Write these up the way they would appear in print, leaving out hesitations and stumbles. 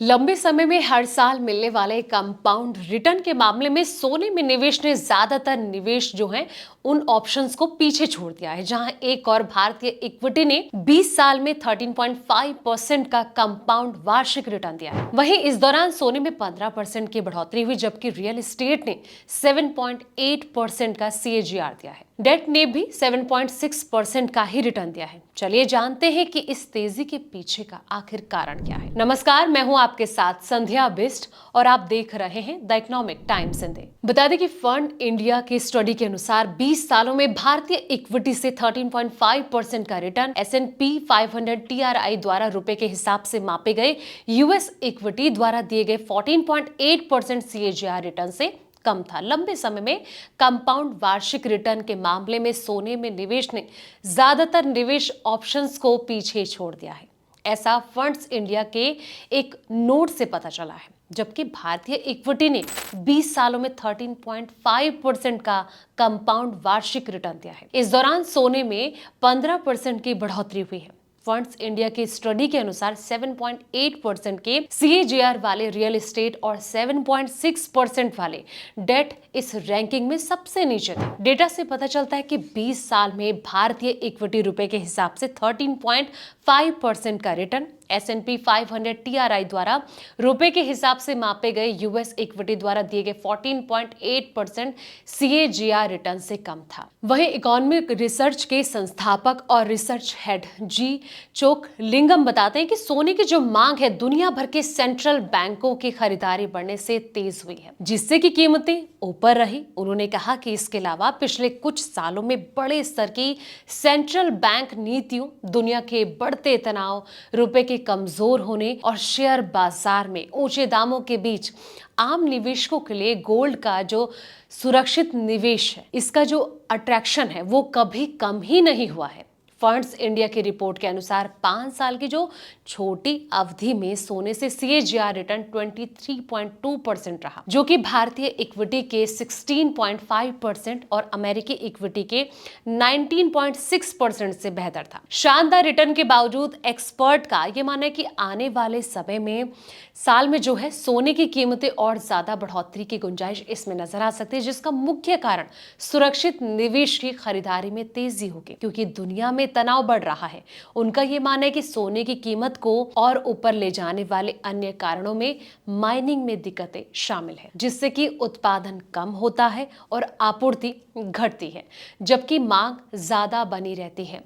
लंबे समय में हर साल मिलने वाले कंपाउंड रिटर्न के मामले में सोने में निवेश ने ज्यादातर निवेश जो हैं उन ऑप्शंस को पीछे छोड़ दिया है, जहां एक और भारतीय इक्विटी ने 20 साल में 13.5% का कंपाउंड वार्षिक रिटर्न दिया है। वहीं इस दौरान सोने में 15% की बढ़ोतरी हुई, जबकि रियल एस्टेट ने 7.8% का CAGR दिया है। डेट ने भी 7.6% का ही रिटर्न दिया है। चलिए जानते हैं कि इस तेजी के पीछे का आखिर कारण क्या है। नमस्कार, मैं हूं आपके साथ संध्या बिस्ट और आप देख रहे हैं द इकोनॉमिक टाइम्स हिंदी। बता दें कि फंड इंडिया की स्टडी के अनुसार 20 सालों में भारतीय इक्विटी से 13.5% का रिटर्न S&P 500 TRI द्वारा रुपए के हिसाब से मापे गए US इक्विटी द्वारा दिए गए 14.8% CAGR रिटर्न से कम था। लंबे समय में कंपाउंड वार्षिक रिटर्न के मामले में सोने में निवेश ने ज्यादातर निवेश ऑप्शंस को पीछे छोड़ दिया है। ऐसा फंड्स इंडिया के एक नोट से पता चला है, जबकि भारतीय इक्विटी ने 20 सालों में 13.5% का कंपाउंड वार्षिक रिटर्न दिया है। इस दौरान सोने में 15% की बढ़ोतरी हुई है। फंड्स इंडिया की स्टडी के अनुसार 7.8% के CAGR वाले रियल एस्टेट और 7.6% वाले डेट इस रैंकिंग में सबसे नीचे थे। डेटा से पता चलता है कि 20 साल में भारतीय इक्विटी रुपए के हिसाब से 13.5% का रिटर्न S&P 500 TRI द्वारा रुपए के हिसाब से मापे गए US इक्विटी द्वारा दिए गए 14.8% CAGR रिटर्न से कम था। वहीं इकोनॉमिक रिसर्च के संस्थापक और रिसर्च हेड जी चोक लिंगम बताते हैं कि सोने की जो मांग है दुनिया भर के सेंट्रल बैंकों की खरीदारी बढ़ने से तेज हुई है, जिससे कि कीमतें ऊपर रही। उन्होंने कहा कि इसके अलावा पिछले कुछ सालों में बड़े स्तर की सेंट्रल बैंक नीतियों, दुनिया के बढ़ते तनाव, रुपए के कमजोर होने और शेयर बाजार में ऊंचे दामों के बीच आम निवेशकों के लिए गोल्ड का जो सुरक्षित निवेश है, इसका जो अट्रैक्शन है वो कभी कम ही नहीं हुआ है। फंड्स इंडिया की रिपोर्ट के अनुसार 5 साल की जो छोटी अवधि में सोने से CAGR रिटर्न 23.2% रहा, जो कि भारतीय इक्विटी के 16.5% और अमेरिकी इक्विटी के 19.6% से बेहतर था। शानदार रिटर्न के बावजूद एक्सपर्ट का यह मानना है कि आने वाले समय में साल में जो है सोने की कीमतें और ज्यादा बढ़ोतरी की गुंजाइश इसमें नजर आ सकती है, जिसका मुख्य कारण सुरक्षित निवेश की खरीदारी में तेजी होगी, क्योंकि दुनिया में तनाव बढ़ रहा है। उनका यह मानना है कि सोने की कीमत को और ऊपर ले जाने वाले अन्य कारणों में माइनिंग में दिक्कतें शामिल है, जिससे कि उत्पादन कम होता है और आपूर्ति घटती है, जबकि मांग ज्यादा बनी रहती है।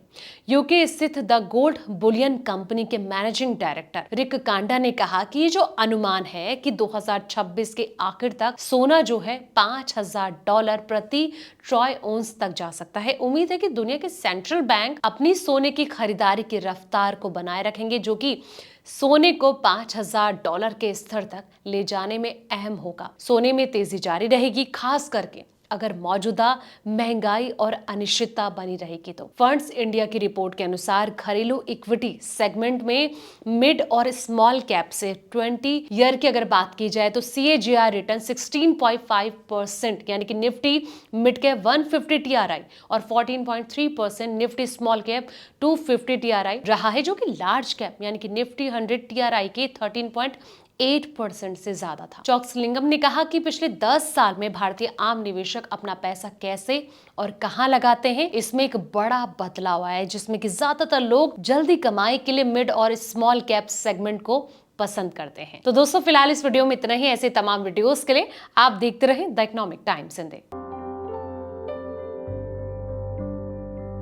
यूके स्थित द गोल्ड बुलियन कंपनी के मैनेजिंग डायरेक्टर रिक कांडा ने कहा कि ये जो अनुमान है कि 2026 के आखिर तक सोना जो है $5,000 प्रति ट्रॉय ओंस तक जा सकता है। उम्मीद है कि दुनिया के सेंट्रल बैंक अपनी सोने की खरीदारी की रफ्तार को बनाए रखेंगे, जो कि सोने को $5,000 के स्तर तक ले जाने में अहम होगा। सोने में तेजी जारी रहेगी, खास करके अगर मौजूदा महंगाई और अनिश्चितता बनी रहेगी तो। फंड्स इंडिया की रिपोर्ट के अनुसार घरेलू इक्विटी सेगमेंट में मिड और स्मॉल कैप से 20 ईयर की अगर बात की जाए तो CAGR रिटर्न 16.5% यानी कि निफ्टी मिड कैप 150 TRI और 14.3% निफ्टी स्मॉल कैप 250 TRI रहा है, जो कि लार्ज कैप यानी कि निफ्टी 100 TRI के 13.8% से ज्यादा था। चोक्सलिंगम ने कहा कि पिछले 10 साल में भारतीय आम निवेशक अपना पैसा कैसे और कहां लगाते हैं, इसमें एक बड़ा बदलाव आया है, जिसमें कि ज्यादातर लोग जल्दी कमाई के लिए मिड और स्मॉल कैप सेगमेंट को पसंद करते हैं। तो दोस्तों, फिलहाल इस वीडियो में इतना ही। ऐसे तमाम वीडियोस के लिए आप देखते रहें द इकोनॉमिक टाइम्स हिंदी।